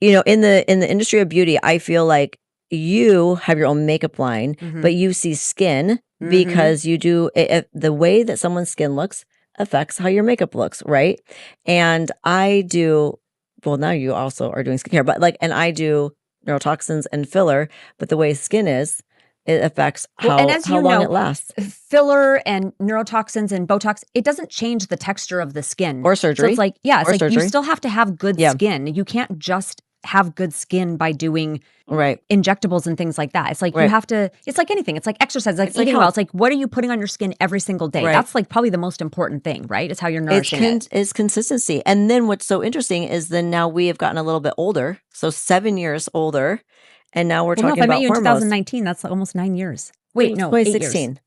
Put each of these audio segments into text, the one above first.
in the industry of beauty, I feel like you have your own makeup line, but you see skin because you do the way that someone's skin looks affects how your makeup looks, right? And I do, well, now you also are doing skincare, but and I do neurotoxins and filler, but the way skin is, it affects Well, and as how you long know, it lasts. filler and neurotoxins and Botox, it doesn't change the texture of the skin. Or So surgery. it's like, yeah, it's Or like you surgery. still have to have good Yeah. skin. You can't just have good skin by doing Right. injectables and things like that. It's like you Right. have to, it's like anything. It's like exercise, like It's like eating well. health. It's like, what are you putting on your skin every single day? Right. That's like probably the most important thing, right? It's how you're nourishing it. It's consistency. And then what's so interesting is then now we have gotten a little bit older, so 7 years older, and now we're Well, no, talking if I met about you in hormones. 2019, that's almost 9 years. Wait, no, 8 years. 2016.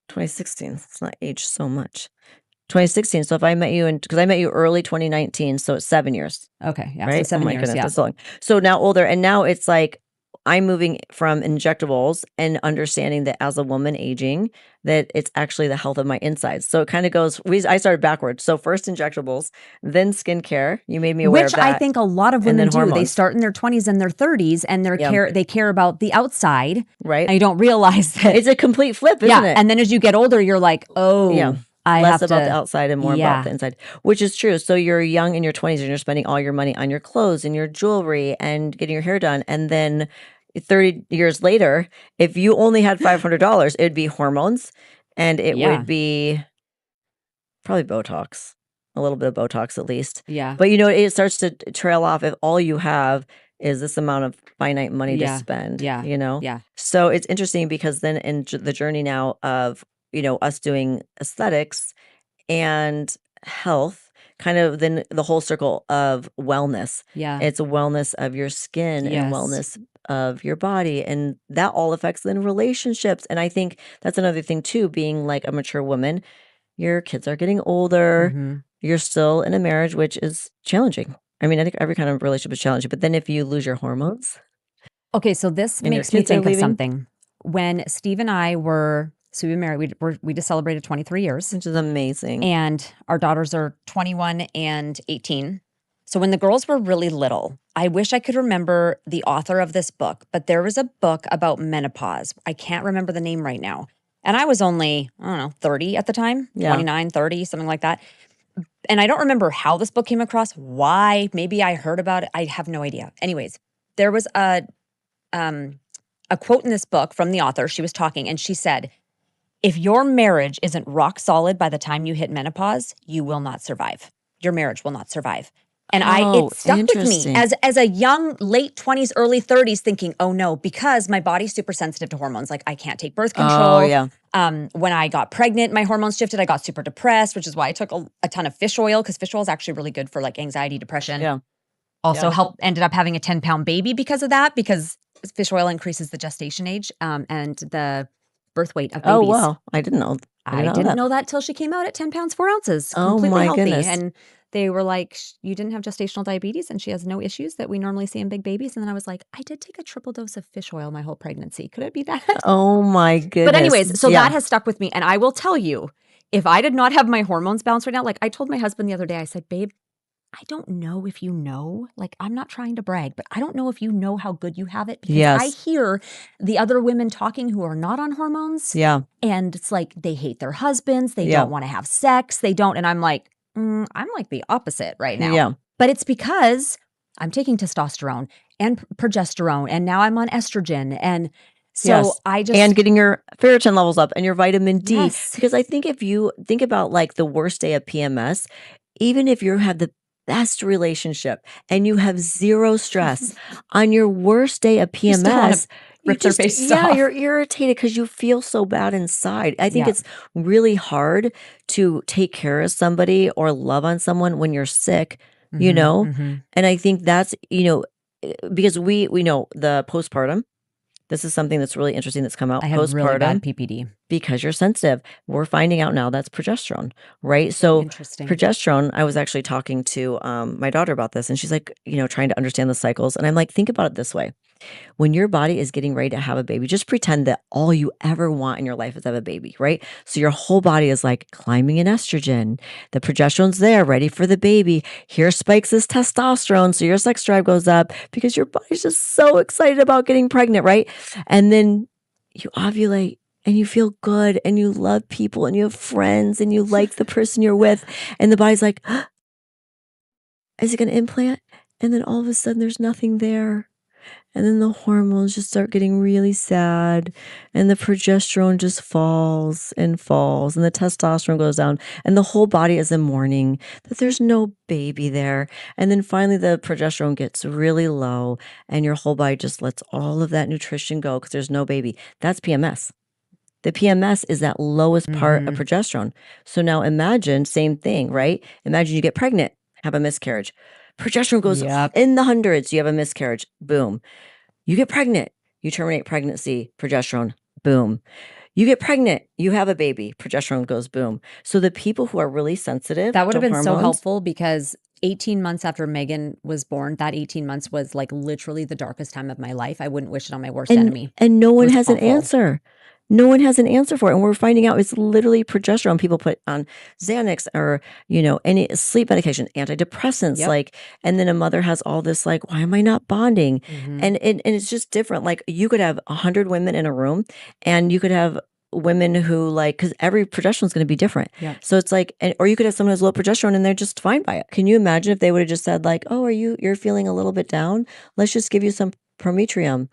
2016. It's not aged so much. 2016. So if I met you because I met you early 2019, so it's 7 years, Okay, yeah, right? so 7 oh my years, goodness, yeah. that's so long. So now older, and now it's like I'm moving from injectables and understanding that as a woman aging, that it's actually the health of my insides. So it kind of goes. I started backwards. So first injectables, then skincare. You made me aware Which of that. I think a lot of and women then do. They hormones. start in their 20s and their 30s, and they care about the outside, Right. and you don't realize that It's a complete flip, isn't it? And then as you get older, you're like, oh, Yeah. I Less have about to, the outside and more about the inside, which is true. So you're young in your 20s and you're spending all your money on your clothes and your jewelry and getting your hair done. And then 30 years later, if you only had $500, it'd be hormones and it Yeah. would be probably Botox, a little bit of Botox at least. Yeah. But it starts to trail off if all you have is this amount of finite money to spend, Yeah. Yeah. So it's interesting because then in the journey now of, us doing aesthetics and health, kind of then the whole circle of wellness. Yeah. It's a wellness of your skin and Yes. wellness of your body. And that all affects then relationships. And I think that's another thing too, being like a mature woman, your kids are getting older. Mhm. You're still in a marriage, which is challenging. I mean, I think every kind of relationship is challenging, but then if you lose your hormones, Okay, so this and your makes me kids are think of leaving? something. When Steve and I were, so we've been married, we just celebrated 23 years. which is amazing. And our daughters are 21 and 18. So when the girls were really little, I wish I could remember the author of this book, but there was a book about menopause. I can't remember the name right now. And I was only, I don't know, 30 at the time, Yeah. 29, 30, something like that. And I don't remember how this book came across, why, maybe I heard about it. I have no idea. Anyways, there was a quote in this book from the author. She was talking and she said, if your marriage isn't rock solid by the time you hit menopause, you will not survive. Your marriage will not survive. And it stuck with me interesting. as a young, late 20s, early 30s, thinking, oh no, because my body's super sensitive to hormones. Like I can't take birth control. Oh, yeah. When I got pregnant, my hormones shifted. I got super depressed, which is why I took a ton of fish oil, because fish oil is actually really good for like anxiety, depression. Yeah. Also ended up having a 10-pound baby because of that, because fish oil increases the gestation age and the birth weight of babies. Oh, wow. I didn't know. I didn't know that till she came out at 10 pounds, 4 ounces. Oh, Completely my healthy. goodness. And they were like, you didn't have gestational diabetes and she has no issues that we normally see in big babies. And then I was like, I did take a triple dose of fish oil my whole pregnancy. Could it be that? Oh, my goodness. But anyways, so Yeah. that has stuck with me. And I will tell you, if I did not have my hormones balanced right now, like I told my husband the other day, I said, babe, I don't know if you know, like I'm not trying to brag, but I don't know if you know how good you have it, because I Yes. hear the other women talking who are not on hormones. Yeah. And it's like they hate their husbands. They Yeah. don't want to have sex. They don't. And I'm like, I'm like the opposite right now. Yeah. But it's because I'm taking testosterone and progesterone, and now I'm on estrogen. And so Yes. I just. And getting your ferritin levels up and your vitamin D. Yes. Because I think if you think about like the worst day of PMS, even if you have the best relationship and you have zero stress, on your worst day of You still wanna PMS, rip their faces yeah, off. you're irritated because you feel so bad inside. I think Yeah. it's really hard to take care of somebody or love on someone when you're sick, you Mhm, know? mhm. And I think that's, because we know the postpartum. This is something that's really interesting that's come out. I had really Postpartum. bad PPD. because you're sensitive. We're finding out now that's progesterone, right? So So interesting. progesterone, I was actually talking to my daughter about this, and she's like, trying to understand the cycles. And I'm like, think about it this way. When your body is getting ready to have a baby, just pretend that all you ever want in your life is to have a baby, right? So your whole body is like climbing in estrogen. The progesterone's there, ready for the baby. Here spikes this testosterone. So your sex drive goes up because your body's just so excited about getting pregnant, right? And then you ovulate and you feel good and you love people and you have friends and you like the person you're with. And the body's like, is it going to implant? And then all of a sudden there's nothing there. And then the hormones just start getting really sad, and the progesterone just falls, and the testosterone goes down, and the whole body is in mourning that there's no baby there. And then finally the progesterone gets really low, and your whole body just lets all of that nutrition go because there's no baby. That's PMS. The PMS is that lowest part of progesterone. So now imagine, same thing, right? Imagine you get pregnant, have a miscarriage. Progesterone goes in the hundreds, you have a miscarriage, boom. You get pregnant, you terminate pregnancy, progesterone, boom. You get pregnant, you have a baby, progesterone goes boom. So the people who are really sensitive That would have to been so hormones, helpful because 18 months after Megan was born, that 18 months was like literally the darkest time of my life. I wouldn't wish it on my worst enemy. and no one was has an awful. answer. No one has an answer for it. And we're finding out it's literally progesterone. People put on Xanax or, any sleep medication, antidepressants, Yep. and then a mother has all this, like, why am I not bonding? Mhm. And it's just different. Like, you could have 100 women in a room and you could have women who, like, because every progesterone is going to be different. Yep. So it's like, or you could have someone who's low progesterone and they're just fine by it. Can you imagine if they would have just said, like, oh, you're feeling a little bit down? Let's just give you some prometrium.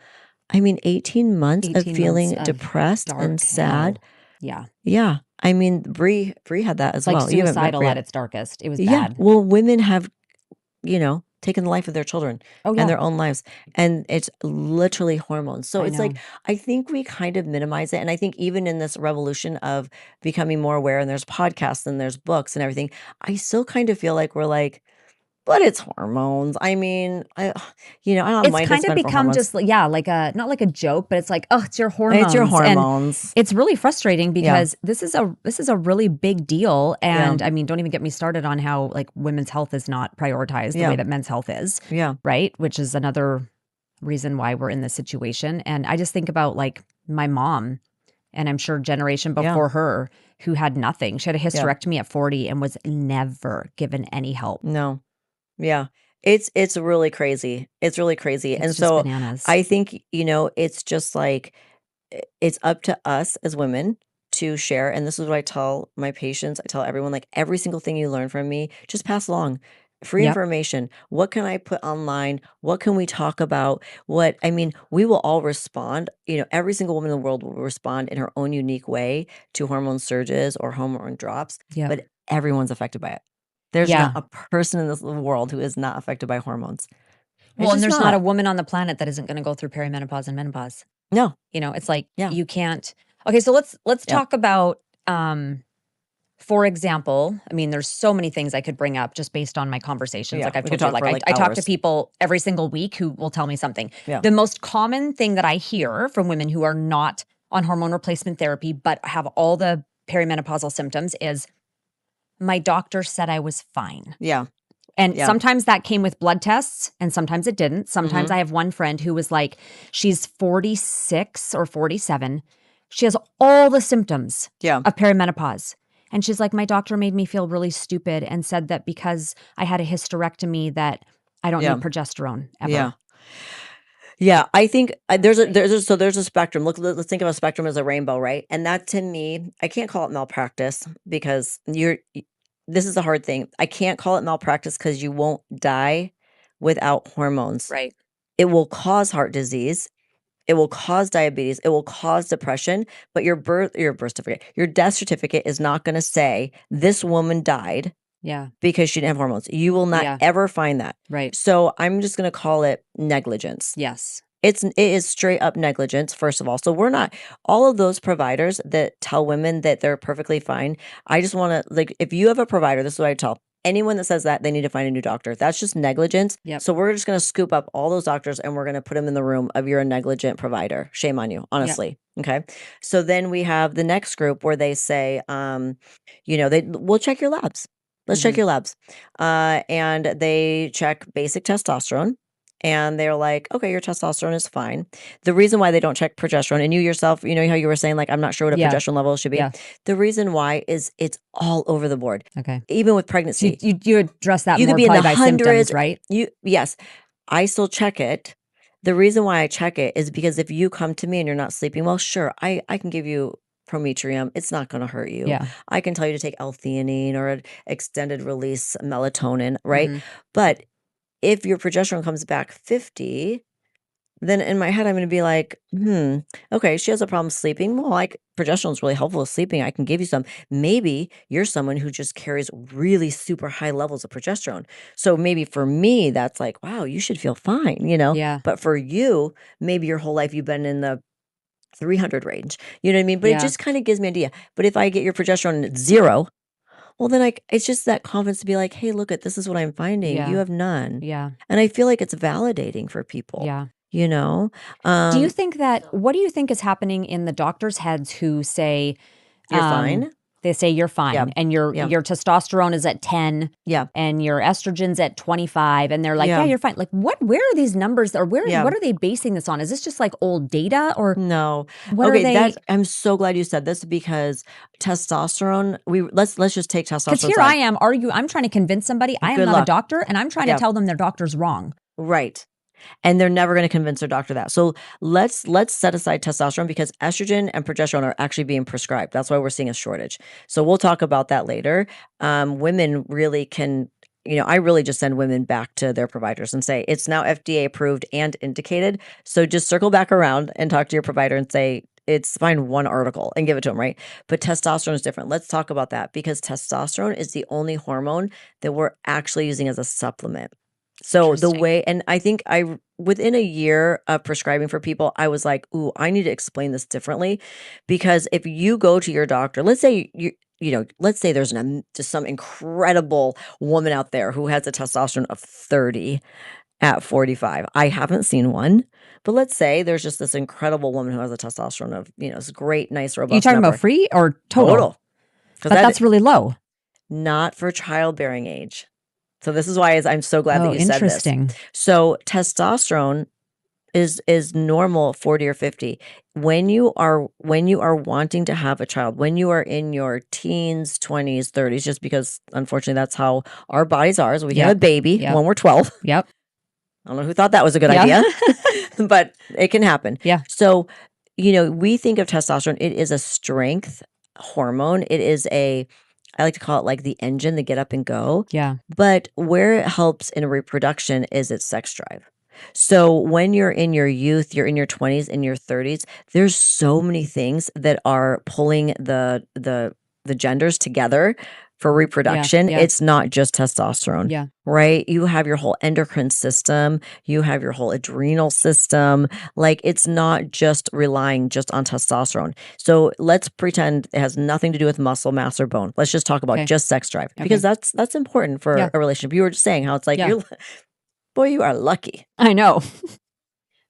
I mean, 18 months of 18 feeling months of depressed and dark sad. hell. Yeah. Yeah. I mean, Bree had that as Like well. You haven't met suicidal Bree at yet. its darkest. It was Yeah. bad. Well, women have, taken the life of their children Oh, and yeah. their own lives. And it's literally hormones. So I it's like, know. I think we kind of minimize it. And I think even in this revolution of becoming more aware, and there's podcasts and there's books and everything, I still kind of feel like we're like, but it's hormones. I mean, I don't It's mind to kind of spend for become hormones. just like a not like a joke, but it's like, oh, it's your It's your hormones. And hormones. it's really frustrating Yeah. because this is a really big deal. And Yeah. I mean, don't even get me started on how like women's health is not prioritized the Yeah. way that men's health is. Yeah. Right. Which is another reason why we're in this situation. And I just think about like my mom, and I'm sure generation Yeah. before her, who had nothing. She had a Yeah. hysterectomy at 40 and was never given any help. No. Yeah. It's really crazy. It's really crazy. It's And just so bananas. I think, it's just like it's up to us as women to share. And this is what I tell my patients. I tell everyone, like, every single thing you learn from me, just pass along. Free Yep. information. What can I put online? What can we talk about? We will all respond. Every single woman in the world will respond in her own unique way to hormone surges or hormone drops, Yep. but everyone's affected by it. There's Yeah. not a person in this world who is not affected by hormones. Well, and just there's not a woman on the planet that isn't going to go through perimenopause and menopause. No. It's like Yeah. you can't. Okay, so let's Yeah. talk about for example, I mean, there's so many things I could bring up just based on my conversations. Yeah, Like I've we could told you, talk like for, I talk to hours. people every single week who will tell me something. Yeah. The most common thing that I hear from women who are not on hormone replacement therapy but have all the perimenopausal symptoms is, my doctor said I was fine. Yeah. And Yeah. sometimes that came with blood tests and sometimes it didn't. Sometimes Mhm. I have one friend who was like, she's 46 or 47. She has all the symptoms Yeah. of perimenopause. And she's like, my doctor made me feel really stupid and said that because I had a hysterectomy that I don't Yeah. need progesterone ever. Yeah. Yeah, I think there's a spectrum. Let's think of a spectrum as a rainbow, right? And that, to me, I can't call it malpractice because this is a hard thing. I can't call it malpractice because you won't die without hormones. Right. It will cause heart disease. It will cause diabetes. It will cause depression. But your death certificate is not going to say this woman died Yeah. because she didn't have hormones. You will not Yeah. ever find that. Right. So I'm just going to call it negligence. Yes. It is straight up negligence, first of all. So we're not, all of those providers that tell women that they're perfectly fine. I just want to, like, if you have a provider, this is what I tell anyone that says that, they need to find a new doctor. That's just negligence. Yep. So we're just going to scoop up all those doctors and we're going to put them in the room of you're a negligent provider. Shame on you, honestly. Okay. So then we have the next group where they say, we'll check your labs. Let's check your labs. And they check basic testosterone. And they're like, okay, your testosterone is fine. The reason why they don't check progesterone, and you yourself, you know how you were saying, like, I'm not sure what a progesterone level should be. Yeah. The reason why is it's all over the board. Okay. Even with So pregnancy. you address that You more could be in probably the by symptoms, hundreds, right? Yes. I still check it. The reason why I check it is because if you come to me and you're not sleeping well, sure, I can give you prometrium. It's not going to hurt you. Yeah. I can tell you to take L-theanine or an extended release melatonin, right? But if your progesterone comes back 50, then in my head, I'm going to be like, okay, she has a problem sleeping. Well, like progesterone is really helpful with sleeping. I can give you some. Maybe you're someone who just carries really super high levels of progesterone. So maybe for me, that's like, wow, you should feel fine, Yeah. But for you, maybe your whole life you've been in the 300 range. You know what I mean? But it just kind of gives me an idea. But if I get your progesterone at 0, well, then it's just that confidence to be like, hey, look this is what I'm finding. You have none. Yeah. And I feel like it's validating for people. Yeah. Do you think what do you think is happening in the doctors' heads who say, you're fine? they say you're fine and your testosterone is at 10 Yeah. and your estrogen's at 25 and they're like, Yeah. yeah, you're fine. Like where are these numbers or what are they basing this on? Is this just like old data or No. what are they? I'm so glad you said this because testosterone, let's just take testosterone. Because here I am I'm trying to convince somebody I am Good not luck. a doctor and I'm trying to tell them their doctor's wrong. Right. And they're never going to convince their doctor that. So let's set aside testosterone because estrogen and progesterone are actually being prescribed. That's why we're seeing a shortage. So we'll talk about that later. Women really can, I really just send women back to their providers and say, it's now FDA approved and indicated. So just circle back around and talk to your provider and say, find one article and give it to them, right? But testosterone is different. Let's talk about that because testosterone is the only hormone that we're actually using as a supplement. So the way, and I think within a year of prescribing for people, I was like, ooh, I need to explain this differently because if you go to your doctor, let's say let's say there's just some incredible woman out there who has a testosterone of 30 at 45. I haven't seen one, but let's say there's just this incredible woman who has a testosterone of, this great, nice, robust You talking number. about free or total? But that's really low. Not for childbearing age. So this is why I'm so glad that you said this. Interesting. So testosterone is normal 40 or 50. When you are wanting to have a child, when you are in your teens, 20s, 30s, just because unfortunately that's how our bodies are. So we have a baby when we're 12. Yep. I don't know who thought that was a good idea, but it can happen. Yeah. So, we think of testosterone, it is a strength hormone. It is I like to call it like the engine, the get up and go. Yeah. But where it helps in reproduction is its sex drive. So when you're in your youth, you're in your 20s, in your 30s, there's so many things that are pulling the genders together for reproduction. Yeah. It's not just testosterone. Yeah. Right? You have your whole endocrine system, you have your whole adrenal system. Like it's not just relying just on testosterone. So let's pretend it has nothing to do with muscle mass or bone. Let's just talk about just sex drive because that's important for a relationship. You were just saying how it's like boy, you are lucky. I know.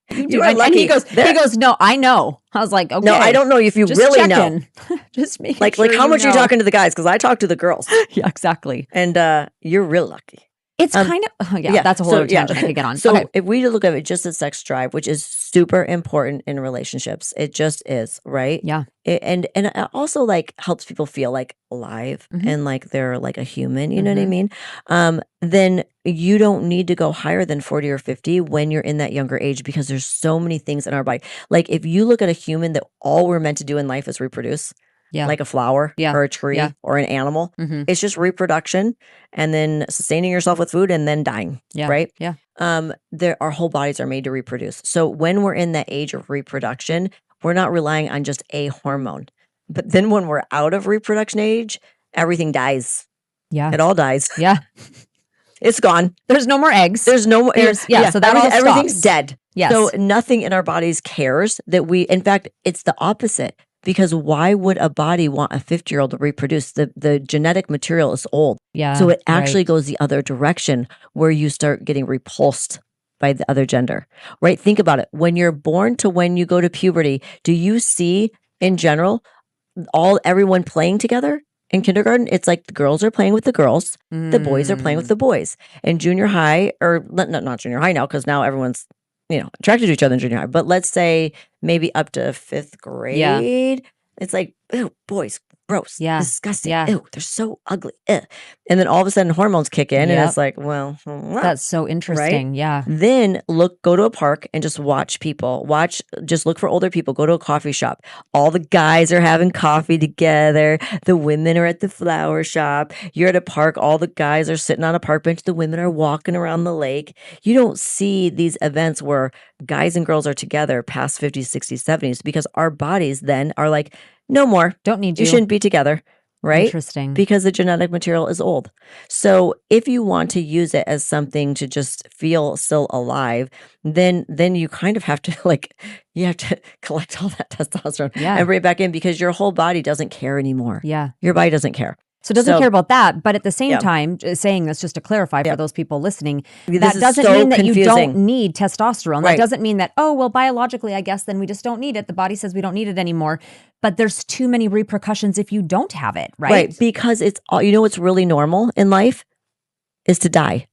You are lucky. And he goes, no, I know. I was like, okay. No, I don't know if you just really checking. know. Just making like how much are you talking to the guys? Because I talk to the girls. Yeah, exactly. And you're real lucky. It's kind of, that's a whole other tangent I could get on. So if we look at it just as sex drive, which is super important in relationships, it just is, right? Yeah. And it also like helps people feel like alive and like they're like a human, you know what I mean? Then you don't need to go higher than 40 or 50 when you're in that younger age because there's so many things in our body. Like if you look at a human that all we're meant to do in life is reproduce, like a flower or a tree or an animal. It's just reproduction and then sustaining yourself with food and then dying, right? Yeah. Our whole bodies are made to reproduce. So when we're in that age of reproduction, we're not relying on just a hormone. But then when we're out of reproduction age, everything dies. Yeah. It all dies. Yeah. It's gone. There's no more eggs. There's no more. So that everything's dead. Yes. So nothing in our bodies cares that in fact, it's the opposite. Because why would a body want a 50-year-old to reproduce? The genetic material is old. Yeah. So it actually right. goes the other direction where you start getting repulsed by the other gender, right? Think about it. When you're born to when you go to puberty, do you see in general everyone playing together? In kindergarten, it's like the girls are playing with the girls, the boys are playing with Mm. the boys. In junior high, or not junior high now, because now everyone's attracted to each other in junior high. But let's say maybe up to 5th Yeah. grade, it's like, ew, boys, gross, Yeah. disgusting, Yeah. ew, they're so ugly. Ugh. And then all of a sudden hormones kick in, and Yep. it's like, well, That's so right? interesting. Yeah. Then go to a park and just watch people. Just look for older people. Go to a coffee shop. All the guys are having coffee together. The women are at the flower shop. You're at a park. All the guys are sitting on a park bench. The women are walking around the lake. You don't see these events where guys and girls are together past 50s, 60s, 70s because our bodies then are like, no more. Don't need You you. shouldn't be together, right? Interesting. Because the genetic material is old. So if you want to use it as something to just feel still alive, then you kind of have to you have to collect all that testosterone Yeah. and bring it back in because your whole body doesn't care anymore. Yeah. Your body doesn't care. So it doesn't care about that, but at the same Yeah. time, saying this just to clarify for those people listening, This that is doesn't so mean that you confusing. don't need testosterone. Right. That doesn't mean that, oh, well, biologically, I guess then we just don't need it. The body says we don't need it anymore. But there's too many repercussions if you don't have it, right? Right. Because it's all, what's really normal in life is to die.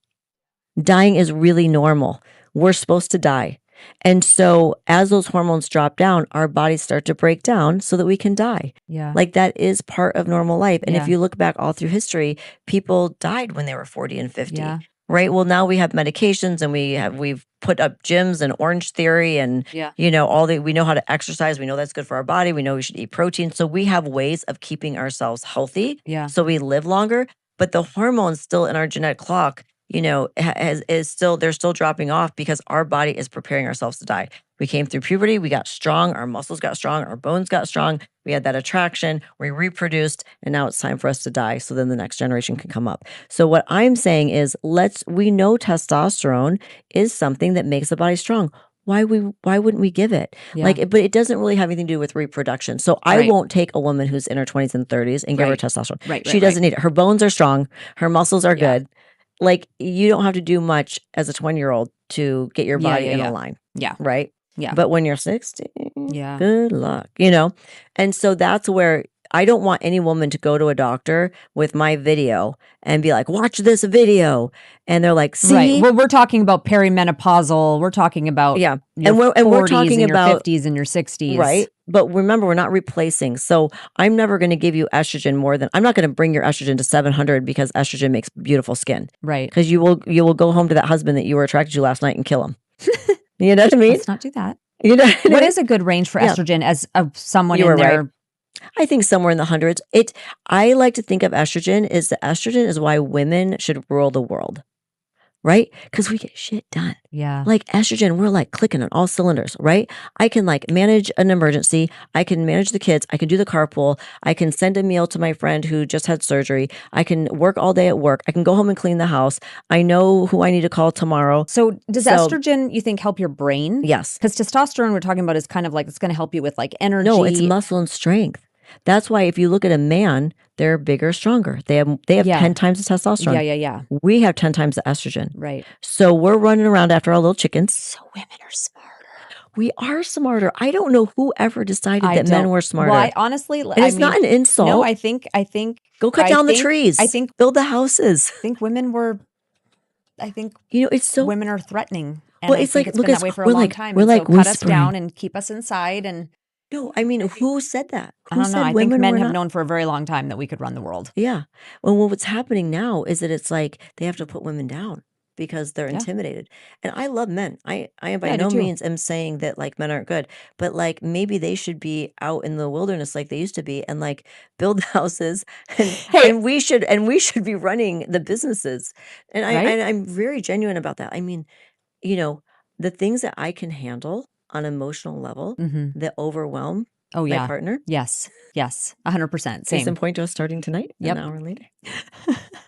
Dying is really normal. We're supposed to die. And so as those hormones drop down, our bodies start to break down so that we can die. Yeah. Like that is part of normal life. And Yeah. if you look back all through history, people died when they were 40 and 50. Yeah. Right? Well, now we have medications and we've put up gyms and Orange Theory and Yeah. we know how to exercise. We know that's good for our body. We know we should eat protein. So we have ways of keeping ourselves healthy. Yeah. So we live longer, but the hormones still in our genetic clock they're still dropping off because our body is preparing ourselves to die. We came through puberty, we got strong, our muscles got strong, our bones got strong, we had that attraction, we reproduced, and now it's time for us to die so then the next generation can come up. So what I'm saying is we know testosterone is something that makes the body strong. Why wouldn't we give it? Yeah. But it doesn't really have anything to do with reproduction. So I Right. won't take a woman who's in her 20s and 30s and give her Right. testosterone. Right. She doesn't need it. Her bones are strong, her muscles are Yeah. good. You don't have to do much as a 20-year-old to get your body in a line. Yeah. Right? Yeah. But when you're 60, Yeah. good luck, And so that's where I don't want any woman to go to a doctor with my video and be like, watch this video. And they're like, see? Right. Well, we're talking about perimenopausal. We're talking about Yeah. your And we're 40s talking and your about 50s and your 60s. Right. But remember, we're not replacing. So I'm never going to give you estrogen I'm not going to bring your estrogen to 700 because estrogen makes beautiful skin. Right. Because you will go home to that husband that you were attracted to last night and kill him. You know what I mean? Let's not do that. You know what I What mean? is a good range for Yeah. estrogen as someone You in were their right. I think somewhere in the hundreds. I like to think of estrogen is why women should rule the world. Right? Because we get shit done. Yeah. Like estrogen, we're like clicking on all cylinders, right? I can manage an emergency. I can manage the kids. I can do the carpool. I can send a meal to my friend who just had surgery. I can work all day at work. I can go home and clean the house. I know who I need to call tomorrow. So does estrogen, you think, help your brain? Yes. Because testosterone we're talking about is kind of like it's going to help you with energy. No, it's muscle and strength. That's why if you look at a man, they're bigger, stronger. They have Yeah. 10 times the testosterone. Yeah. We have 10 times the estrogen. Right. So we're running around after our little chickens. So women are smarter. We are smarter. I don't know who ever decided I that men don't- were smarter. Well, honestly, and it's not an insult. No, I think Go cut down the trees. I think build the houses. women were. I think It's so women are threatening. And Well, I it's think like, it's look been at that way for a we're long like- time. we're and like so cut us whispering. down and keep us inside. And No, I mean, who said that? I Who don't know. said I think women men were have not- known for a very long time that we could run the world. Yeah. Well, what's happening now is that it's like they have to put women down because they're Yeah. intimidated. And I love men. I am by Yeah, I do no too. means am saying that men aren't good, but maybe they should be out in the wilderness like they used to be and build houses and Hey. and we should be running the businesses. And Right? I'm very genuine about that. I mean, the things that I can handle on an emotional level Mm-hmm. that overwhelm Oh my yeah. partner. Yes. 100%. Case in Same. point to us starting tonight, Yep. an hour later.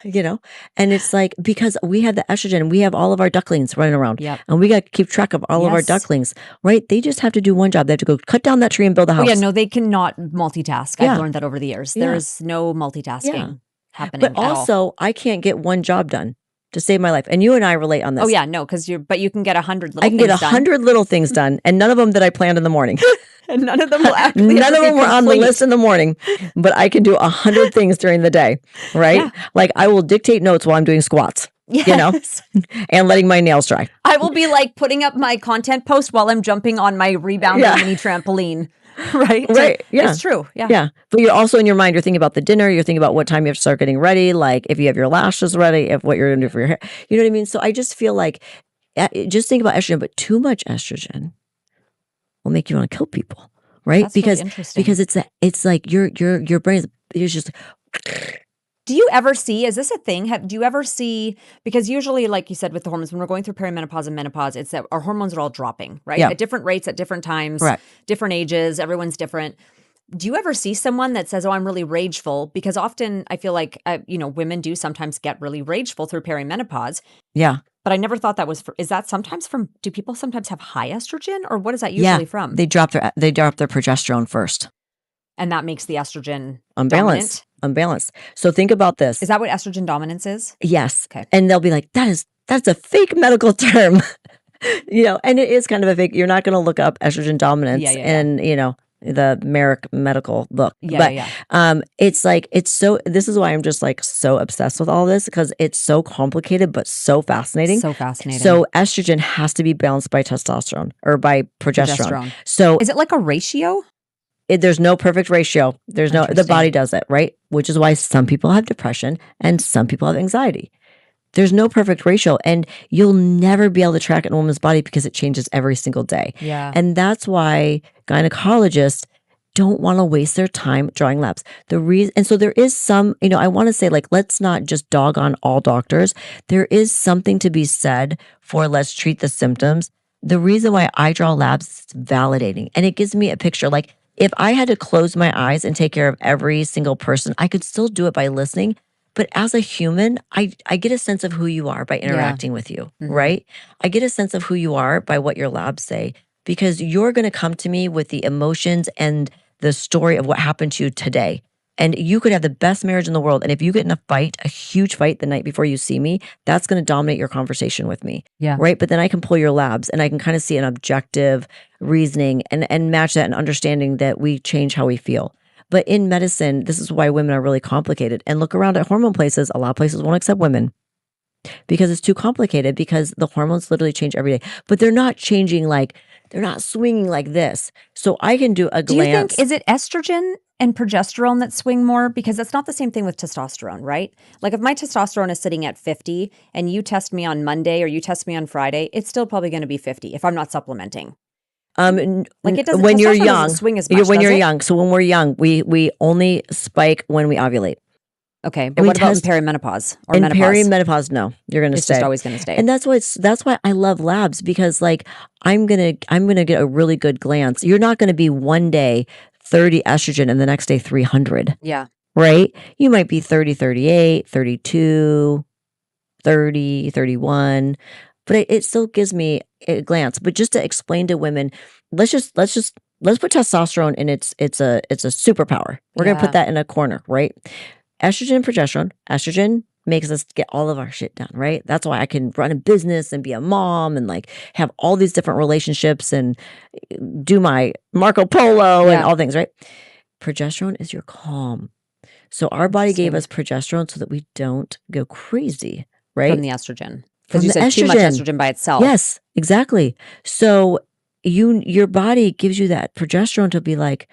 you know? And it's like, because we have the estrogen, we have all of our ducklings running around Yep. and we got to keep track of all of our Yes. ducklings, right? They just have to do one job. They have to go cut down that tree and build a Oh house. yeah, no, they cannot multitask. Yeah. I've learned that over the years. Yeah. There is no multitasking Yeah. happening But at all. also, I can't get one job done to save my life. And you and I relate on this. Oh yeah, no, because but you can get 100 little I can things get 100 little things done, and none of them that I planned in the morning. done. And none of them will actually None ever of be them were on the complete. list in the morning, but I can do 100 things during the day, right? Yeah. Like I will dictate notes while I'm doing squats, Yes. you know, and letting my nails dry. I will be like putting up my content post while I'm jumping on my rebounding Yeah. mini trampoline. Right? Right. Yeah. It's true. Yeah. Yeah. But you're also in your mind, you're thinking about the dinner, you're thinking about what time you have to start getting ready, like if you have your lashes ready, if what you're going to do for your hair. You know what I mean? So I just feel like just think about estrogen, but too much estrogen will make you want to kill people, right? That's really interesting. Because it's like your brain is just. Do you ever see, is this a thing? Do you ever see, because usually, like you said, with the hormones, when we're going through perimenopause and menopause, it's that our hormones are all dropping, right? Yeah. At different rates, at different times, Correct. different ages, everyone's different. Do you ever see someone that says, oh, I'm really rageful? Because often I feel like, women do sometimes get really rageful through perimenopause. Yeah. But I never thought that was, is that sometimes from, do people sometimes have high estrogen, or what is that usually from? They drop their progesterone first. And that makes the estrogen Unbalanced. So think about this. Is that what estrogen dominance is? Yes. Okay. And they'll be like, that's a fake medical term. And it is kind of a fake. You're not going to look up estrogen dominance in, the Merrick medical book. It's like, this is why I'm just like so obsessed with all this, because it's so complicated, but so fascinating. So fascinating. So estrogen has to be balanced by testosterone or by progesterone. So is it like a ratio? There's no perfect ratio. The body does it, right? Which is why some people have depression and some people have anxiety. There's no perfect ratio, and you'll never be able to track it in a woman's body because it changes every single day. Yeah. And that's why gynecologists don't want to waste their time drawing labs. And so there is some, I want to say, like, let's not just dog on all doctors. There is something to be said for let's treat the symptoms. The reason why I draw labs is validating, and it gives me a picture. Like, if I had to close my eyes and take care of every single person, I could still do it by listening. But as a human, I get a sense of who you are by interacting with you, right? I get a sense of who you are by what your labs say, because you're going to come to me with the emotions and the story of what happened to you today. And you could have the best marriage in the world. And if you get in a huge fight the night before you see me, that's going to dominate your conversation with me. Yeah. Right. But then I can pull your labs and I can kind of see an objective reasoning and match that and understanding that we change how we feel. But in medicine, this is why women are really complicated. And look around at hormone places. A lot of places won't accept women because it's too complicated, because the hormones literally change every day. But they're not changing they're not swinging like this. So I can do a glance. Do you think, is it estrogen and progesterone that swing more? Because that's not the same thing with testosterone, right? Like if my testosterone is sitting at 50 and you test me on Monday or you test me on Friday, it's still probably going to be 50 if I'm not supplementing. Like it doesn't, when you're young, swing as much, when you're young. So when we're young, we only spike when we ovulate. Okay, but what about in perimenopause or menopause? Perimenopause, no, you're going to stay. It's just always going to stay. And that's why I love labs, because like I'm gonna get a really good glance. You're not going to be one day 30 estrogen and the next day 300. Yeah. Right? You might be 30, 38, 32, 30, 31. But it still gives me a glance. But just to explain to women, let's put testosterone in it's a superpower. We're gonna put that in a corner, right? Estrogen and progesterone. Estrogen makes us get all of our shit done, right? That's why I can run a business and be a mom and like have all these different relationships and do my Marco Polo and all things, right? Progesterone is your calm. So our body gave us progesterone so that we don't go crazy, right? From the estrogen. Because you said too much estrogen by itself. Yes, exactly. So your body gives you that progesterone to be like,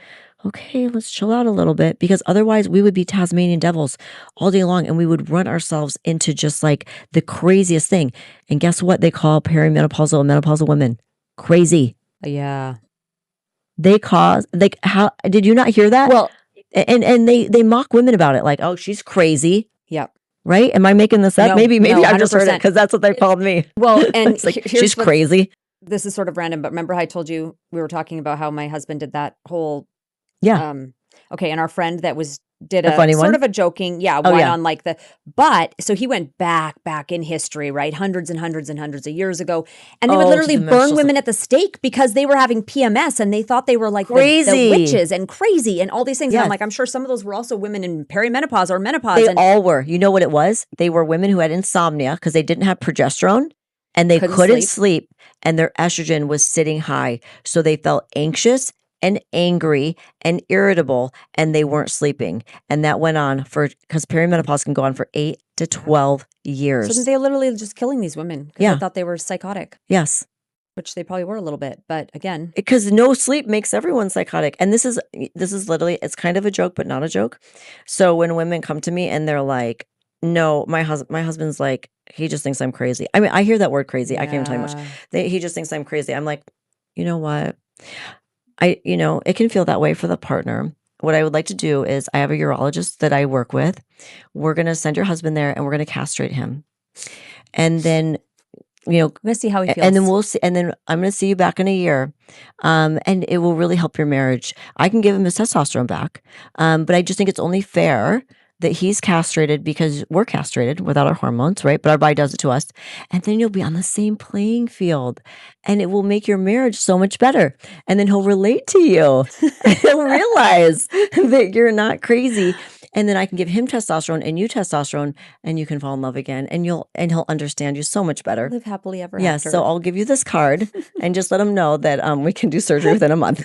okay, let's chill out a little bit, because otherwise we would be Tasmanian devils all day long and we would run ourselves into just like the craziest thing. And guess what they call perimenopausal and menopausal women? Crazy. Yeah. They cause, like, how did you not hear that? Well, and they mock women about it, like, oh, she's crazy. Yep. Right? Am I making this up? No, maybe no, I just heard it because that's what they called me. Well, and it's like, she's crazy. This is sort of random, but remember how I told you we were talking about how my husband did that whole okay, and our friend that was did The a funny sort one? of a joking, Oh, one yeah. on like but so he went back in history, right? Hundreds and hundreds and hundreds of years ago. And they would Oh, to literally the burn menstrual women at the stake because they were having PMS and they thought they were like the crazy. witches and crazy and all these things. And I'm Yes. like, I'm sure some of those were also women in perimenopause or menopause. They And all were. You know what it was? They were women who had insomnia because they didn't have progesterone and they couldn't sleep, and their estrogen was sitting high. So they felt anxious and angry and irritable, and they weren't sleeping. And that went on because perimenopause can go on for 8 to 12 years. So then they literally just killing these women because Yeah. they thought they were psychotic. Yes. Which they probably were a little bit, but again, Because no sleep makes everyone psychotic. And this is literally, it's kind of a joke, but not a joke. So when women come to me and they're like, no, my husband's like, he just thinks I'm crazy. I mean, I hear that word crazy. I can't even tell you much. He just thinks I'm crazy. I'm like, you know what? It can feel that way for the partner. What I would like to do is I have a urologist that I work with. We're going to send your husband there and we're going to castrate him. And then I'm gonna see how he feels. and then we'll see, and then I'm going to see you back in a year, and it will really help your marriage. I can give him his testosterone back, but I just think it's only fair that he's castrated because we're castrated without our hormones, right? But our body does it to us, and then you'll be on the same playing field, and it will make your marriage so much better. And then he'll relate to you, and he'll realize that you're not crazy. And then I can give him testosterone and you testosterone, and you can fall in love again, and he'll understand you so much better. Live happily ever Yes, after. so I'll give you this card and just let him know that we can do surgery within a month.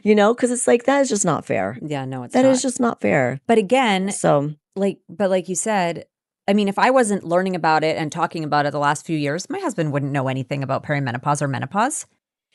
Because it's like that is just not fair. Yeah, no, it's That not. is just not fair. But again, So like you said, I mean, if I wasn't learning about it and talking about it the last few years, my husband wouldn't know anything about perimenopause or menopause.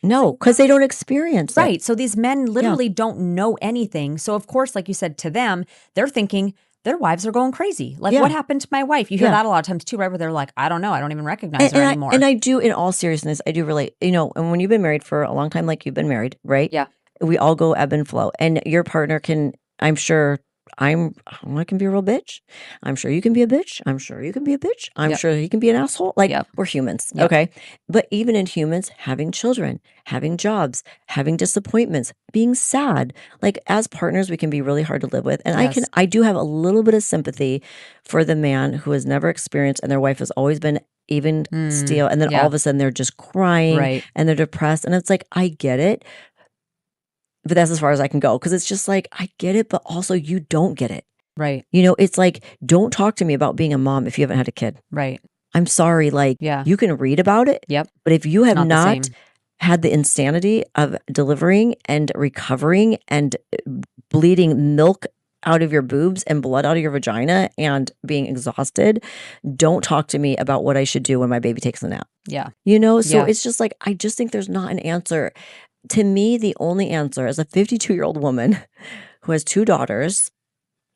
no, because they don't experience it. Right. So these men literally don't know anything. So of course, like you said, to them, they're thinking their wives are going crazy. Like, Yeah. what happened to my wife? You hear Yeah. that a lot of times too, right? Where they're like, I don't know. I don't even recognize her anymore. And I do, in all seriousness, I do relate. And when you've been married for a long time, like you've been married, right? Yeah. We all go ebb and flow. And your partner can, I'm sure, I can be a real bitch. I'm sure you can be a bitch. I'm sure you can be a bitch. I'm Yep. sure he can be an asshole. Like, Yep. we're humans, Yep. okay? But even in humans, having children, having jobs, having disappointments, being sad, like as partners, we can be really hard to live with. And Yes. I do have a little bit of sympathy for the man who has never experienced, and their wife has always been even steel, and then all of a sudden they're just crying Right. and they're depressed. And it's like, I get it. But that's as far as I can go, because it's just like, I get it, but also you don't get it. Right. It's like, don't talk to me about being a mom if you haven't had a kid. Right. I'm sorry. Like, Yeah. you can read about it, Yep. but if you have not the not same. had the insanity of delivering and recovering and bleeding milk out of your boobs and blood out of your vagina and being exhausted, don't talk to me about what I should do when my baby takes a nap. Yeah. So Yeah. it's just like, I just think there's not an answer. To me, the only answer, as a 52-year-old woman who has 2 daughters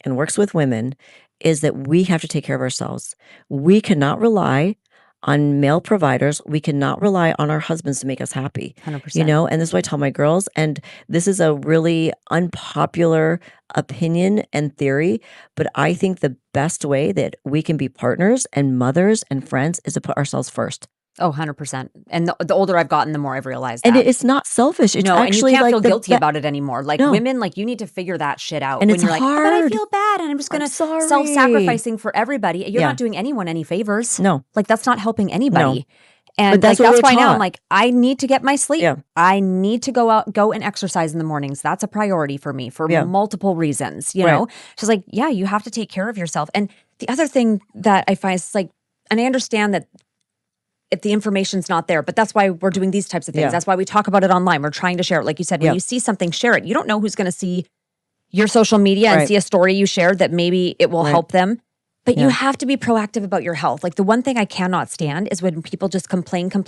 and works with women, is that we have to take care of ourselves. We cannot rely on male providers. We cannot rely on our husbands to make us happy. 100%. And this is what I tell my girls. And this is a really unpopular opinion and theory, but I think the best way that we can be partners and mothers and friends is to put ourselves first. Oh, 100%. And the older I've gotten, the more I've realized that. And it's not selfish. It's No, and you actually can't like feel guilty about it anymore. Like No. women, like you need to figure that shit out. And when it's you're like, oh, but I hard. feel bad and I'm just I'm gonna sorry. self-sacrificing for everybody. You're Yeah. not doing anyone any favors. No. Like that's not helping anybody. No. And But that's like what that's we're why now I'm taught. like, I need to get my sleep. Yeah. I need to go and exercise in the mornings. That's a priority for me for Yeah. multiple reasons. You Right. know? She's like, yeah, you have to take care of yourself. And the other thing that I find is like, and I understand that if the information's not there, but that's why we're doing these types of things. Yeah. That's why we talk about it online. We're trying to share it. Like you said, when Yeah. you see something, share it. You don't know who's going to see your social media and Right. see a story you shared that maybe it will Right. help them. But you Yeah. have to be proactive about your health. Like the one thing I cannot stand is when people just complain, And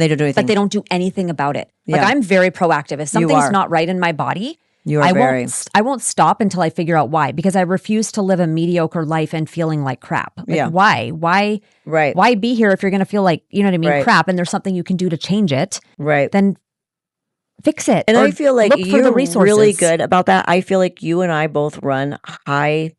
they don't do anything. but they don't do anything about it. Like Yeah. I'm very proactive. If something's are. not right in my body, You are I very. won't stop until I figure out why, because I refuse to live a mediocre life and feeling like crap. Like Yeah. why? Right. Why be here if you're going to feel like, you know what I mean, Right. crap, and there's something you can do to change it, Right. then fix it. And or I feel like look for the you're resources. really good about that. I feel like you and I both run high,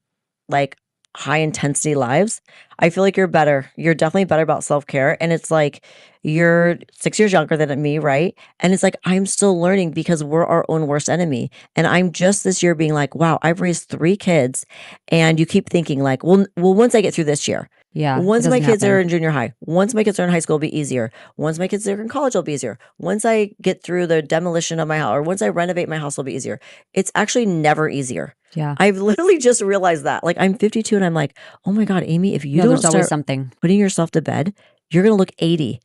like high intensity lives, I feel like you're better. You're definitely better about self-care. And it's like you're 6 years younger than me, right? And it's like I'm still learning because we're our own worst enemy. And I'm just this year being like, wow, I've raised 3 kids. And you keep thinking like, well, once I get through this year, Yeah. It once my doesn't kids are happen. in junior high, once my kids are in high school, it'll be easier. Once my kids are in college, it'll be easier. Once I get through the demolition of my house, or once I renovate my house, it'll be easier. It's actually never easier. Yeah. I've literally just realized that. Like I'm 52 and I'm like, oh my God, Amy, if you No, don't there's always start something. putting yourself to bed, you're gonna look 80.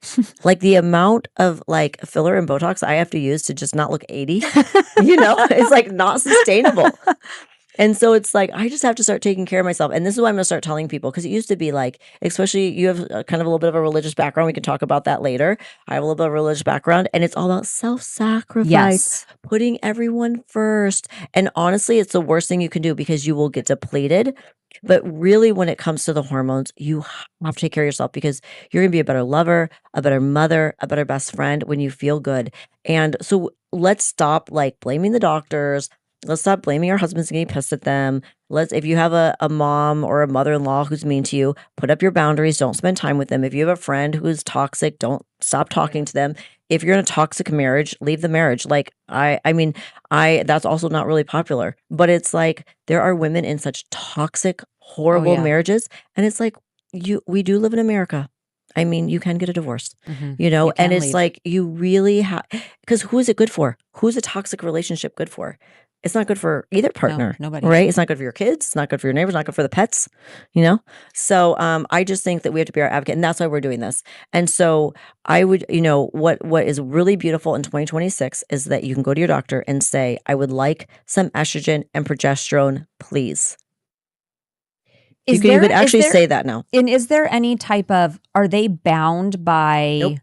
Like the amount of like filler and Botox I have to use to just not look 80, it's like not sustainable. And so it's like, I just have to start taking care of myself. And this is why I'm going to start telling people, because it used to be like, especially you have kind of a little bit of a religious background. We can talk about that later. I have a little bit of a religious background, and it's all about self-sacrifice, Yes. putting everyone first. And honestly, it's the worst thing you can do because you will get depleted. But really, when it comes to the hormones, you have to take care of yourself because you're going to be a better lover, a better mother, a better best friend when you feel good. And so let's stop like blaming the doctors. Let's stop blaming our husbands and getting pissed at them. If you have a mom or a mother-in-law who's mean to you, put up your boundaries. Don't spend time with them. If you have a friend who's toxic, don't stop talking to them. If you're in a toxic marriage, leave the marriage. Like that's also not really popular, but it's like there are women in such toxic, horrible yeah. marriages. And it's like, we do live in America. I mean, you can get a divorce, You and can it's leave. like you really have, because who is it good for? Who's a toxic relationship good for? It's not good for either partner, nobody. right? It's not good for your kids. It's not good for your neighbors. Not good for the pets, So I just think that we have to be our advocate, and that's why we're doing this. And so I would, what is really beautiful in 2026 is that you can go to your doctor and say, I would like some estrogen and progesterone, please. You could actually say that now. And is there any type of, are they bound by, Nope.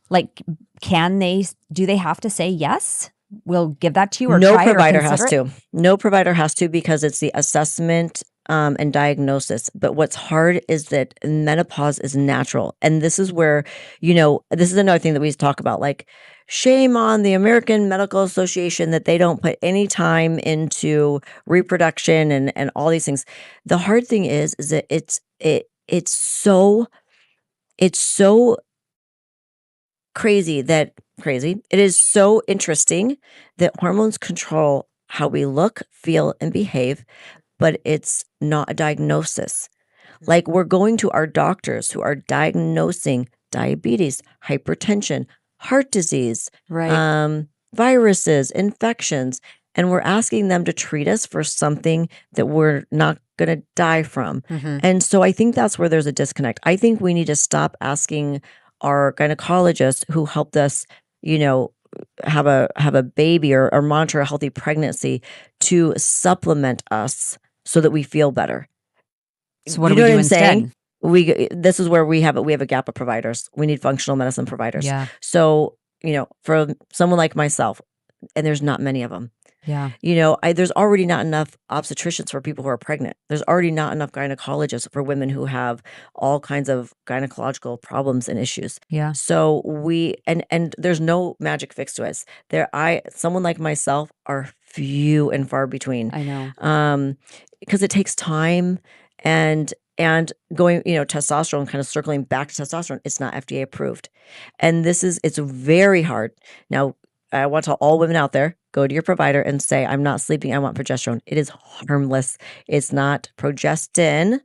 like, do they have to say yes? We'll give that to you or No try provider or has consider it? to. No provider has to because it's the assessment and diagnosis. But what's hard is that menopause is natural. And this is where, this is another thing that we talk about. Like, shame on the American Medical Association that they don't put any time into reproduction and all these things. The hard thing is that it's so crazy. It is so interesting that hormones control how we look, feel, and behave, but it's not a diagnosis. Like we're going to our doctors who are diagnosing diabetes, hypertension, heart disease, Right. viruses, infections, and we're asking them to treat us for something that we're not going to die from. And so I think that's where there's a disconnect. I think we need to stop asking our gynecologist who helped us, have a baby or monitor a healthy pregnancy to supplement us so that we feel better. So what You do know we what do I'm saying? instead? This is where we have a gap of providers. We need functional medicine providers. Yeah. So, for someone like myself, and there's not many of them. Yeah. There's already not enough obstetricians for people who are pregnant. There's already not enough gynecologists for women who have all kinds of gynecological problems and issues. Yeah. So and there's no magic fix to it. Someone like myself are few and far between. I know. Because it takes time and going, testosterone, kind of circling back to testosterone, it's not FDA approved. And it's very hard. Now, I want to tell all women out there, go to your provider and say, I'm not sleeping, I want progesterone. It is harmless. It's not progestin.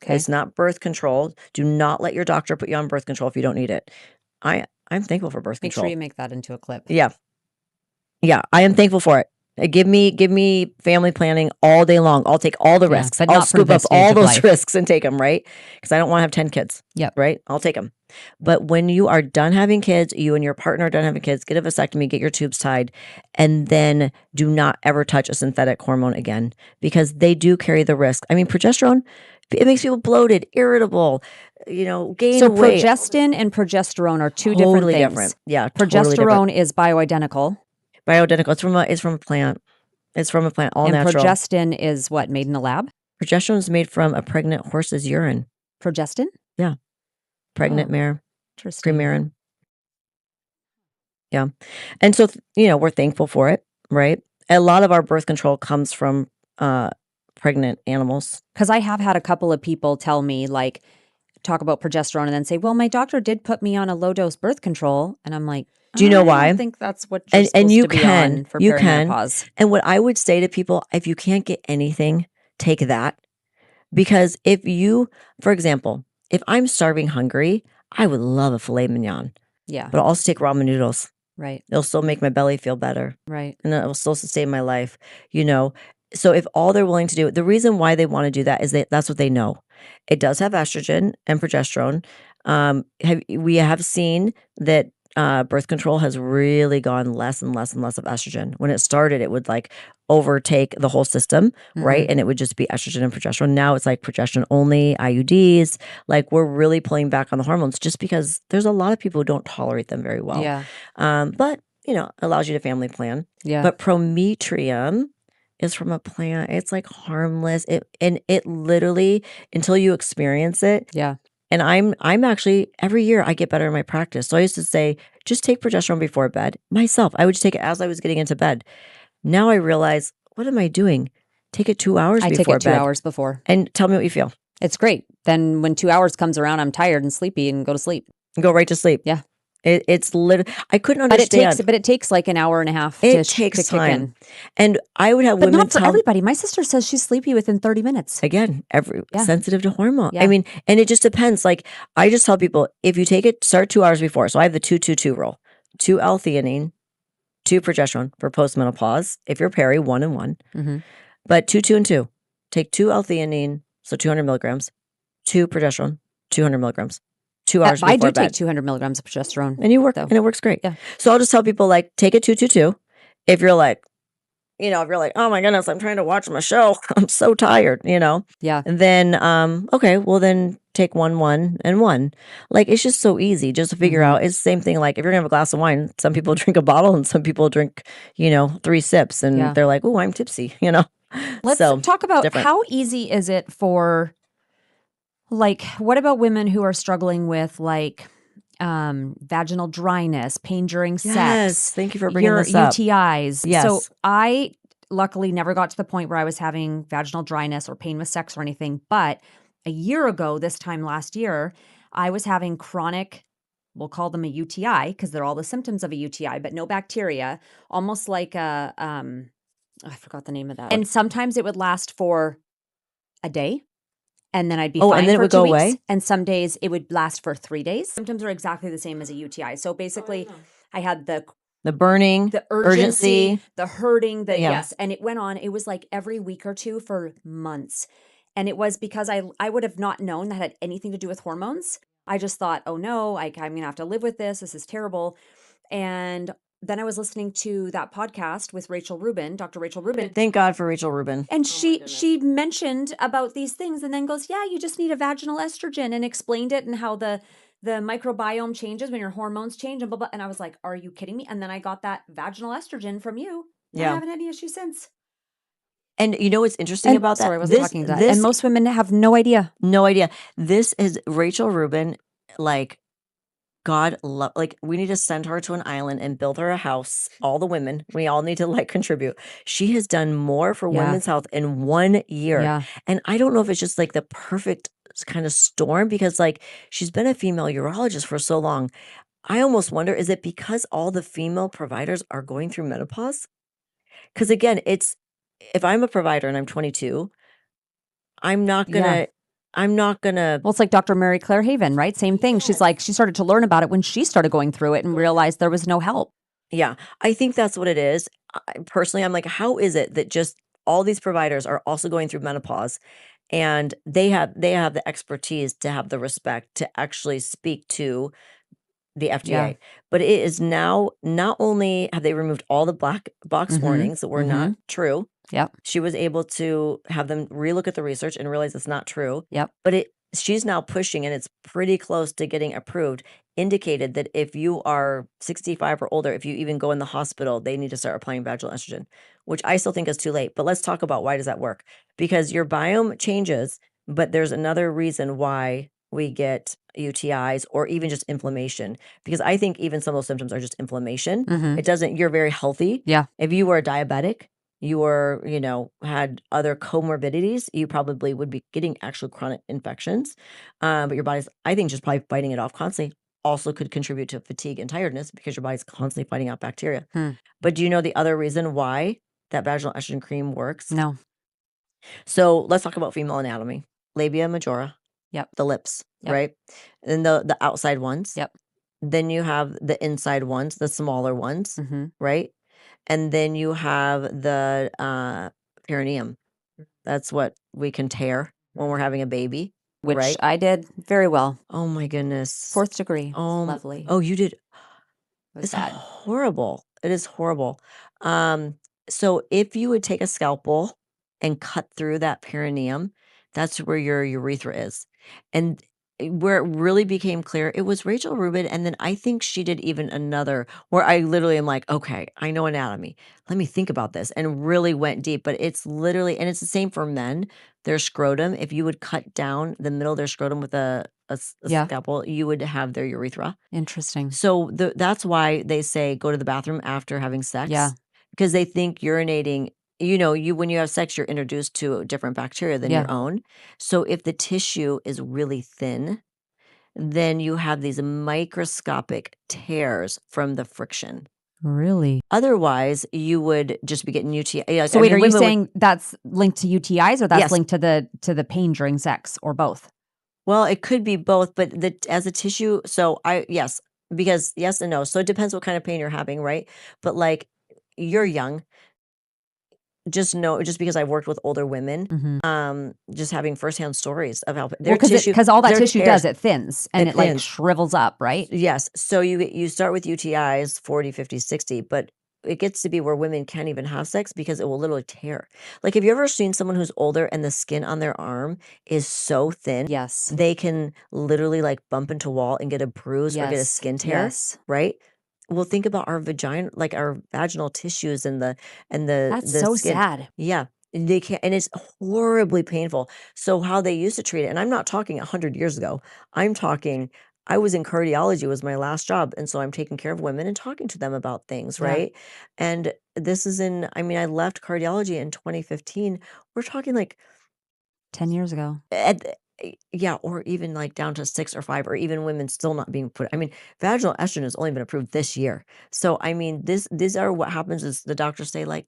Okay. It's not birth control. Do not let your doctor put you on birth control if you don't need it. I'm thankful for birth Make control. sure you make that into a clip. Yeah. Yeah, I am thankful for it. Give me family planning all day long. I'll take all the risks. but I'll not for scoop up this stage all of those life. risks and take them, right? Because I don't want to have 10 kids. Yep. Right? I'll take them. But when you are done having kids, you and your partner are done having kids, get a vasectomy, get your tubes tied, and then do not ever touch a synthetic hormone again because they do carry the risk. I mean, progesterone, it makes people bloated, irritable, gain So weight. progestin and progesterone are two Totally different things. different. Yeah, Progesterone totally different. is bioidentical. Bioidentical. It's from a plant. It's from a plant, all and natural. progestin is what, made in the lab? Progesterone is made from a pregnant horse's urine. Progestin? Yeah. Pregnant mare, Interesting. premarin. Yeah. And so, we're thankful for it, right? A lot of our birth control comes from pregnant animals. Because I have had a couple of people tell me, like, talk about progesterone and then say, well, my doctor did put me on a low dose birth control. And I'm like, Do you know I why? don't think that's what you're And supposed you to be can, on for you can. perimenopause. And what I would say to people, if you can't get anything, take that. Because if you, for example, if I'm starving hungry, I would love a filet mignon, Yeah. but I'll also take ramen noodles. Right. It'll still make my belly feel better. Right. And it will still sustain my life, you know? So if all they're willing to do, the reason why they want to do that is that's what they know. It does have estrogen and progesterone. We have seen that birth control has really gone less and less and less of estrogen. When it started, it would like overtake the whole system, right? And it would just be estrogen and progesterone. Now it's like progesterone only, IUDs. Like we're really pulling back on the hormones just because there's a lot of people who don't tolerate them very well. Yeah. But allows you to family plan. Yeah. But prometrium is from a plant. It's like harmless. It literally, until you experience it. Yeah. And I'm actually, every year I get better in my practice. So I used to say, just take progesterone before bed. Myself, I would just take it as I was getting into bed. Now I realize, what am I doing? Take it 2 hours I before take it 2 bed. hours before. And tell me what you feel. It's great. Then when 2 hours comes around, I'm tired and sleepy and go to sleep. Go right to sleep. Yeah. It's literally, I couldn't understand. But it takes like an hour and a half It to takes kick in. time. And I would have But women not for everybody. My sister says she's sleepy within 30 minutes. Again, Yeah. sensitive to hormone. Yeah. I mean, and it just depends. Like I just tell people, if you take it, start 2 hours before. So I have the 2-2-2 rule: 2 L-theanine, 2 progesterone for postmenopause. If you're peri, 1 and 1. Mhm. But 2, 2, and 2. Take 2 L-theanine, so 200 milligrams, 2 progesterone, 200 milligrams, 2 hours before I do bed. take 200 milligrams of progesterone. And you work, though. and it works great. Yeah. So I'll just tell people, like, take it 2-2-2. If you're like, if you're like, oh my goodness, I'm trying to watch my show. I'm so tired, Yeah. And then, okay, well then take 1, 1, and 1. Like, it's just so easy just to figure out. It's the same thing. Like if you're gonna have a glass of wine, some people drink a bottle and some people drink, 3 sips and Yeah. they're like, oh, I'm tipsy, Let's So, talk about different. how easy is it for, like, what about women who are struggling with like vaginal dryness, pain during Yes, sex, thank you for bringing this up. UTIs. Yes. So I luckily never got to the point where I was having vaginal dryness or pain with sex or anything. But a year ago, this time last year, I was having chronic, we'll call them a UTI because they're all the symptoms of a UTI, but no bacteria, almost like a, I forgot the name of that. And sometimes it would last for a day. And then I'd be fine and then it for would 2 go weeks. away? And some days it would last for 3 days. Symptoms are exactly the same as a UTI. So basically, I had the burning, the urgency, the hurting, yes. And it went on. It was like every week or two for months. And it was because I would have not known that had anything to do with hormones. I just thought, oh no, I'm going to have to live with this. This is terrible. And then I was listening to that podcast with Rachel Rubin, Dr. Rachel Rubin. Thank God for Rachel Rubin. And she mentioned about these things and then goes, yeah, you just need a vaginal estrogen, and explained it and how the microbiome changes when your hormones change and blah, blah. And I was like, are you kidding me? And then I got that vaginal estrogen from you. And I haven't had any issues since. And you know what's interesting about that? Sorry, I wasn't talking that. And most women have no idea. No idea. This is Rachel Rubin, like, God love, like, we need to send her to an island and build her a house. All the women, we all need to like contribute. She has done more for women's health in 1 year. Yeah. And I don't know if it's just like the perfect kind of storm because like she's been a female urologist for so long. I almost wonder, is it because all the female providers are going through menopause? Because again, if I'm a provider and I'm 22, I'm not gonna. Well, it's like Dr. Mary Claire Haven, right? Same thing. She's like, she started to learn about it when she started going through it and realized there was no help. Yeah, I think that's what it is. Personally, I'm like, how is it that just all these providers are also going through menopause and they have the expertise to have the respect to actually speak to the FDA. Yeah. But it is now, not only have they removed all the black box warnings that were not true. Yep. She was able to have them relook at the research and realize it's not true. Yep. But she's now pushing, and it's pretty close to getting approved, indicated that if you are 65 or older, if you even go in the hospital, they need to start applying vaginal estrogen, which I still think is too late. But let's talk about why does that work? Because your biome changes, but there's another reason why we get UTIs or even just inflammation. Because I think even some of those symptoms are just inflammation. It doesn't, you're very healthy. Yeah. If you were a diabetic, you were, had other comorbidities, you probably would be getting actual chronic infections. But your body's, I think, just probably fighting it off constantly also could contribute to fatigue and tiredness because your body's constantly fighting out bacteria. But do you know the other reason why that vaginal estrogen cream works? No. So let's talk about female anatomy. Labia majora, Yep. the lips, Yep. right? And the outside ones. Yep. Then you have the inside ones, the smaller ones, right? And then you have the perineum. That's what we can tear when we're having a baby, Which right? I did very well. Oh my goodness. 4th degree. Lovely. Lovely. Oh, you did. It was It's bad. horrible. It is horrible. So if you would take a scalpel and cut through that perineum, that's where your urethra is. And where it really became clear, it was Rachel Rubin. And then I think she did even another where I literally am like, okay, I know anatomy. Let me think about this, and really went deep. But it's literally, and it's the same for men. Their scrotum, if you would cut down the middle of their scrotum with a Yeah. scalpel, you would have their urethra. Interesting. So that's why they say go to the bathroom after having sex. Yeah. Because they think urinating, when you have sex, you're introduced to different bacteria than Yeah. your own. So if the tissue is really thin, then you have these microscopic tears from the friction. Really? Otherwise, you would just be getting UTI. So wait, are you saying that's linked to UTIs or that's Yes. linked to the pain during sex, or both? Well, it could be both, but as a tissue, yes, because yes and no. So it depends what kind of pain you're having, right? But like you're young, just because I've worked with older women, just having firsthand stories of how their tissue, because all that their tissue tears, does, it thins and it it like thins. shrivels up, right? Yes. So you start with UTIs 40, 50, 60, but it gets to be where women can't even have sex because it will literally tear. Like, have you ever seen someone who's older and the skin on their arm is so thin? Yes. They can literally like bump into a wall and get a bruise or get a Yes. skin tear, Yes. right? Well, think about our vagina, like our vaginal tissues and the That's so skin. sad. Yeah. They can't, and it's horribly painful. So how they used to treat it, and I'm not talking 100 years ago. I'm talking, I was in cardiology, was my last job. And so I'm taking care of women and talking to them about things, Yeah. right? And this is I left cardiology in 2015. We're talking like 10 years ago. yeah, or even like down to 6 or 5, or even women still not being put. Vaginal estrogen has only been approved this year. So these are what happens is the doctors say like,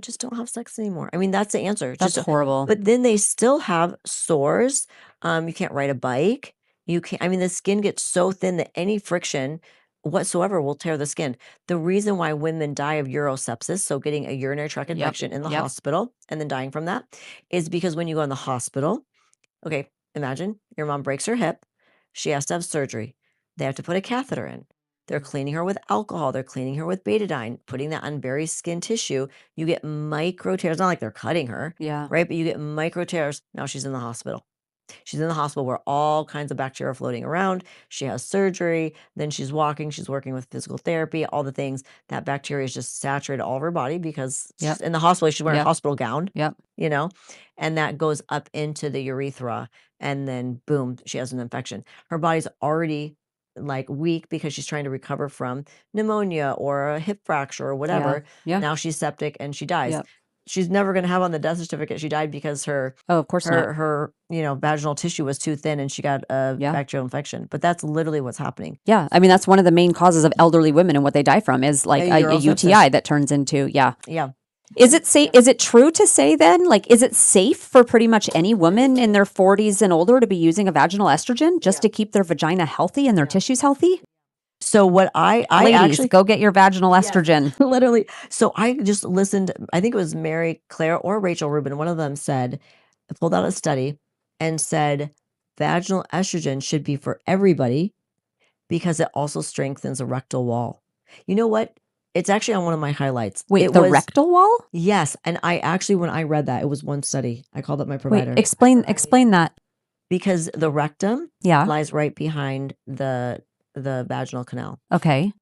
just don't have sex anymore. That's the answer. That's horrible. But then they still have sores. You can't ride a bike. You can't, the skin gets so thin that any friction whatsoever will tear the skin. The reason why women die of urosepsis, so getting a urinary tract infection in the hospital and then dying from that, is because when you go in the hospital, okay, imagine your mom breaks her hip. She has to have surgery. They have to put a catheter in. They're cleaning her with alcohol. They're cleaning her with betadine, putting that on very skin tissue. You get micro tears. Not like they're cutting her, Yeah. right? But you get micro tears. Now she's in the hospital. She's in the hospital where all kinds of bacteria are floating around. She has surgery. Then she's working with physical therapy, all the things. That bacteria is just saturated all of her body because she's in the hospital. She's wearing a hospital gown, Yep. and that goes up into the urethra. And then boom, she has an infection. Her body's already like weak because she's trying to recover from pneumonia or a hip fracture or whatever. Yeah. Now she's septic and she dies. Yep. She's never going to have on the death certificate she died because her Oh, of course not. her vaginal tissue was too thin and she got a bacterial infection. But that's literally what's happening. Yeah. That's one of the main causes of elderly women and what they die from is like a UTI that turns into, yeah. Is it safe? Is it true to say then, like, is it safe for pretty much any woman in their 40s and older to be using a vaginal estrogen just to keep their vagina healthy and their tissues healthy? So what Ladies, actually go get your vaginal estrogen. literally. So I just listened. I think it was Mary Claire or Rachel Rubin. One of them pulled out a study and said vaginal estrogen should be for everybody because it also strengthens the rectal wall. You know what? It's actually on one of my highlights. Wait, the rectal wall? Yes. And I actually, when I read that, it was one study. I called up my provider. Wait, explain that. Because the rectum Yeah. lies right behind the vaginal canal. Okay.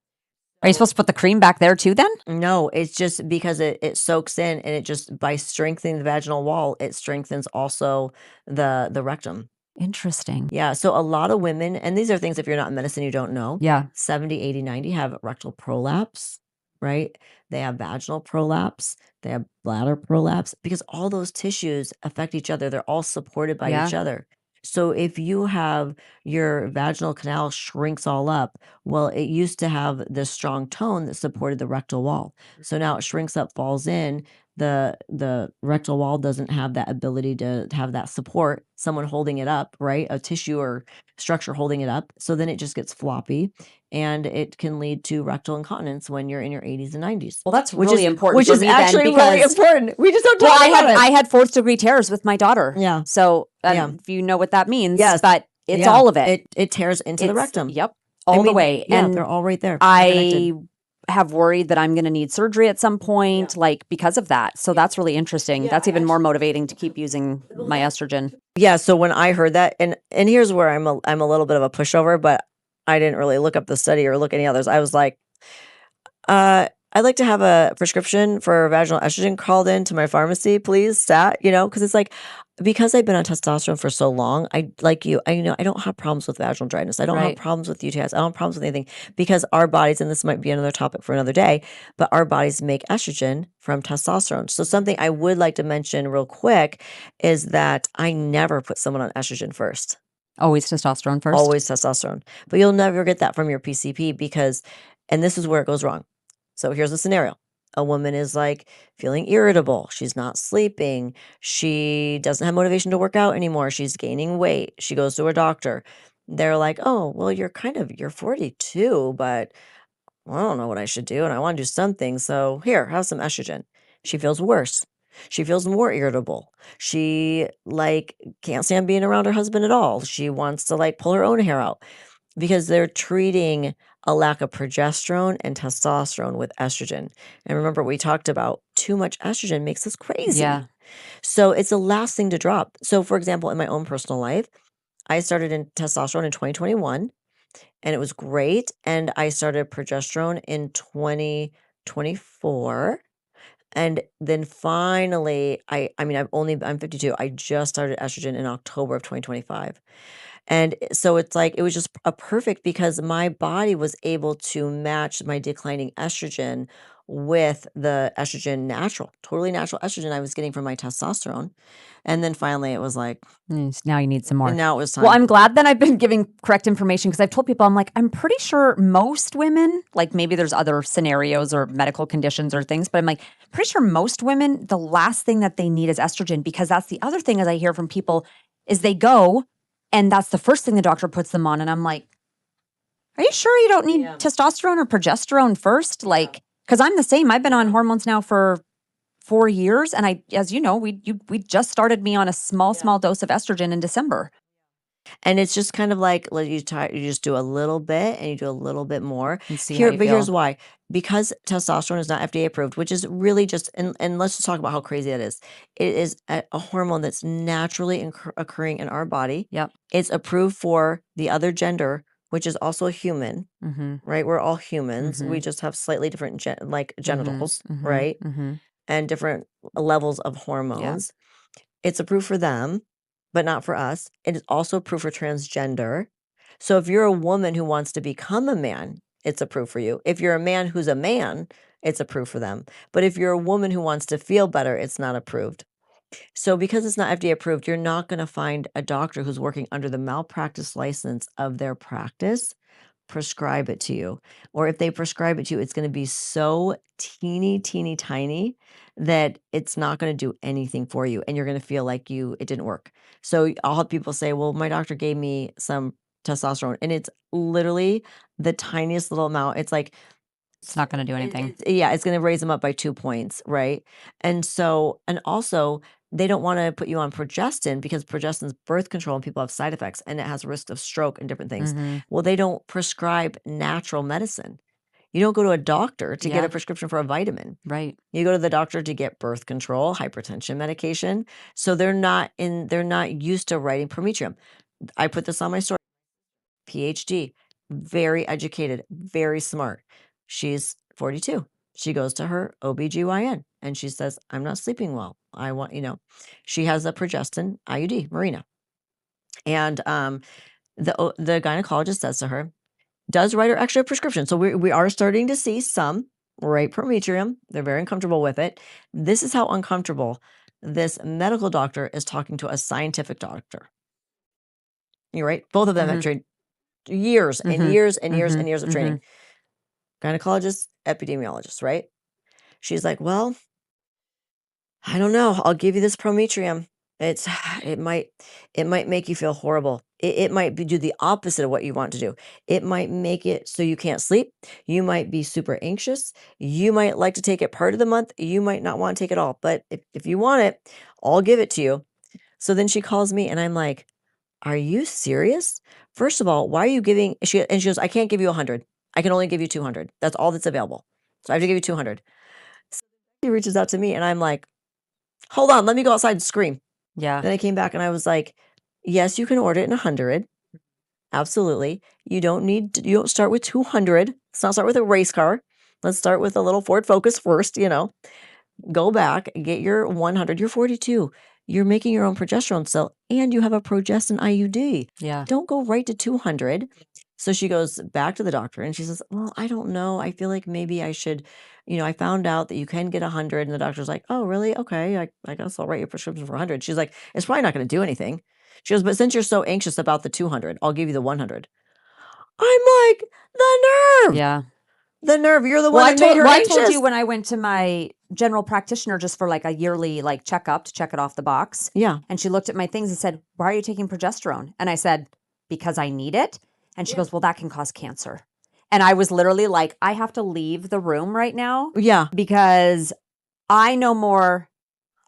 Are you supposed to put the cream back there too then? No, it's just because it soaks in, and it just, by strengthening the vaginal wall, it strengthens also the rectum. Interesting. Yeah. So a lot of women, and these are things if you're not in medicine, you don't know. Yeah. 70, 80, 90 have rectal prolapse. right? They have vaginal prolapse, they have bladder prolapse, because all those tissues affect each other. They're all supported by each other. So if you have your vaginal canal shrinks all up, well, it used to have this strong tone that supported the rectal wall. So now it shrinks up, falls in. The rectal wall doesn't have that ability to have that support, someone holding it up, right? A tissue or structure holding it up. So then it just gets floppy, and it can lead to rectal incontinence when you're in your 80s and 90s. Well, that's which really is important which for is me then, actually really because important. We just don't well, talk about it. I had 4th-degree tears with my daughter. Yeah. So Yeah. if you know what that means, Yes. but it's Yeah. all of it. It tears into the It's rectum. Yep, all the way. Yeah, And they're all right there. I have worried that I'm going to need surgery at some point, like because of that. So that's really interesting. That's even more motivating to keep using my estrogen. Yeah. So when I heard that, and here's where I'm a little bit of a pushover, but I didn't really look up the study or look any others. I was like, I'd like to have a prescription for vaginal estrogen called in to my pharmacy, please, stat, because it's like, because I've been on testosterone for so long, I like you, I don't have problems with vaginal dryness. I don't have Right. problems with UTIs. I don't have problems with anything, because our bodies, and this might be another topic for another day, but our bodies make estrogen from testosterone. So something I would like to mention real quick is that I never put someone on estrogen first. Always testosterone first. Always testosterone. But you'll never get that from your PCP, because, and this is where it goes wrong. So here's a scenario. A woman is like feeling irritable. She's not sleeping. She doesn't have motivation to work out anymore. She's gaining weight. She goes to a doctor. They're like, oh, well, you're 42, but I don't know what I should do, and I want to do something. So here, have some estrogen. She feels worse. She feels more irritable. She can't stand being around her husband at all. She wants to pull her own hair out, because they're treating a lack of progesterone and testosterone with estrogen. And remember, we talked about too much estrogen makes us crazy. Yeah. So it's the last thing to drop. So for example, in my own personal life, I started in testosterone in 2021, and it was great. And I started progesterone in 2024. And then finally, I'm 52. I just started estrogen in October of 2025. And so it's like, it was just a perfect, because my body was able to match my declining estrogen with the estrogen, totally natural estrogen I was getting from my testosterone. And then finally it was like, Now you need some more. and now it was time. Well, I'm glad that I've been giving correct information, because I've told people, I'm like, I'm pretty sure most women, like maybe there's other scenarios or medical conditions or things, but I'm like, pretty sure most women, the last thing that they need is estrogen, because that's the other thing as I hear from people is they go and that's the first thing the doctor puts them on. And I'm like, are you sure you don't need testosterone or progesterone first? Like, because I'm the same. I've been on hormones now for 4 years. And as you know, we just started me on a small dose of estrogen in December. And it's just kind of like, you just do a little bit and you do a little bit more. And see how you But here's feel. why. Because testosterone is not FDA approved, which is really just, and let's just talk about how crazy that is. It is a hormone that's naturally occurring in our body. Yep. It's approved for the other gender, which is also a human, Mm-hmm. right? We're all humans. Mhm. We just have slightly different genitals, Mhm. right? Mm-hmm. And different levels of hormones. It's approved for them, but not for us. It is also approved for transgender. So if you're a woman who wants to become a man, it's approved for you. If you're a man who's a man, it's approved for them. But if you're a woman who wants to feel better, it's not approved. So because it's not FDA approved, you're not going to find a doctor who's working under the malpractice license of their practice prescribe it to you. Or if they prescribe it to you, it's going to be so teeny, teeny, tiny that it's not going to do anything for you. And you're going to feel like it didn't work. So I'll have people say, well, my doctor gave me some testosterone, and it's literally the tiniest little amount. It's like, It's not going to do anything. it's going to raise them up by 2 points, right? And also, they don't want to put you on progestin, because progestin's birth control and people have side effects, and it has a risk of stroke and different things. Mhm. Well, they don't prescribe natural medicine. You don't go to a doctor to get a prescription for a vitamin. Right. You go to the doctor to get birth control, hypertension medication. So they're not used to writing prometrium. I put this on my story. PhD, very educated, very smart. She's 42. She goes to her OBGYN and she says, I'm not sleeping well. I want, she has a progestin IUD, Marina. And the gynecologist says to her, does write her extra prescription. So we are starting to see some, right? Prometrium. They're very uncomfortable with it. This is how uncomfortable this medical doctor is talking to a scientific doctor. You're right. Both of them have trained years and years and years and years of training. Gynecologist, epidemiologist, right? She's like, well, I don't know. I'll give you this prometrium. It's it might make you feel horrible. It might do the opposite of what you want to do. It might make it so you can't sleep. You might be super anxious. You might like to take it part of the month. You might not want to take it all. But if you want it, I'll give it to you. So then she calls me and I'm like, are you serious? First of all, why are you giving she goes, I can't give you 100. I can only give you 200. That's all that's available. So I have to give you 200. So he reaches out to me and I'm like, hold on, let me go outside and scream. Yeah. Then I came back and I was like, yes, you can order it in 100. Absolutely. You don't start with 200. Let's not start with a race car. Let's start with a little Ford Focus first, Go back, get your 100. You're 42. You're making your own progesterone cell and you have a progestin IUD. Yeah. Don't go right to 200. So she goes back to the doctor and she says, well, I don't know. I feel like maybe I should, I found out that you can get 100. And the doctor's like, oh, really? Okay. I guess I'll write your prescription for 100. She's like, it's probably not going to do anything. She goes, but since you're so anxious about the 200, I'll give you the 100. I'm like, the nerve. Yeah. The nerve. You're the one that made her anxious. I told you when I went to my general practitioner just for like a yearly checkup to check it off the box. Yeah. And she looked at my things and said, why are you taking progesterone? And I said, because I need it. And she goes, well, that can cause cancer. And I was literally like, I have to leave the room right now. Yeah. Because I know more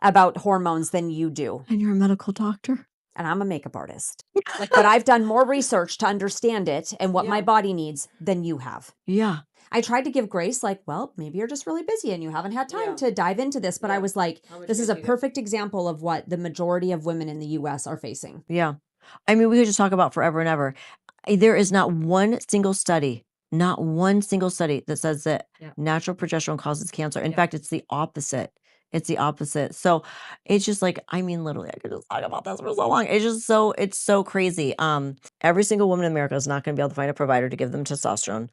about hormones than you do. And you're a medical doctor. And I'm a makeup artist. But I've done more research to understand it and what my body needs than you have. Yeah. I tried to give grace, like, well, maybe you're just really busy and you haven't had time to dive into this. But I was like, this is a perfect example of what the majority of women in the US are facing. Yeah. I mean, we could just talk about forever and ever. There is not one single study that says that natural progesterone causes cancer. In fact, it's the opposite. It's the opposite. So it's just like, I mean, literally, I could just talk about this for so long. It's so crazy. Every single woman in America is not going to be able to find a provider to give them testosterone.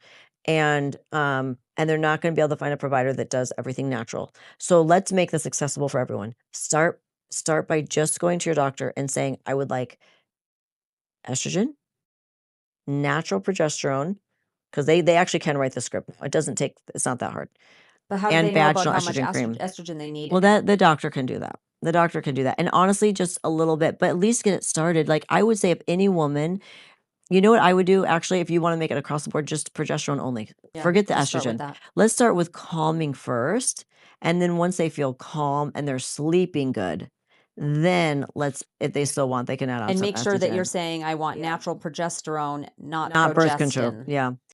And they're not going to be able to find a provider that does everything natural. So let's make this accessible for everyone. Start by just going to your doctor and saying, I would like estrogen, natural progesterone, because they actually can write the script. It's not that hard. But how do And they know about vaginal how much estrogen cream. estrogen they need? Well, the doctor can do that. The doctor can do that. And honestly, just a little bit, but at least get it started. Like I would say if any woman, you know what I would do actually if you want to make it across the board, just progesterone only. Forget the let's start with estrogen. that. Let's start with calming first. And then once they feel calm and they're sleeping good, then if they still want, they can add on And some make sure that you're estrogen. saying, I want natural progesterone, not Not birth control. progestin. Yeah.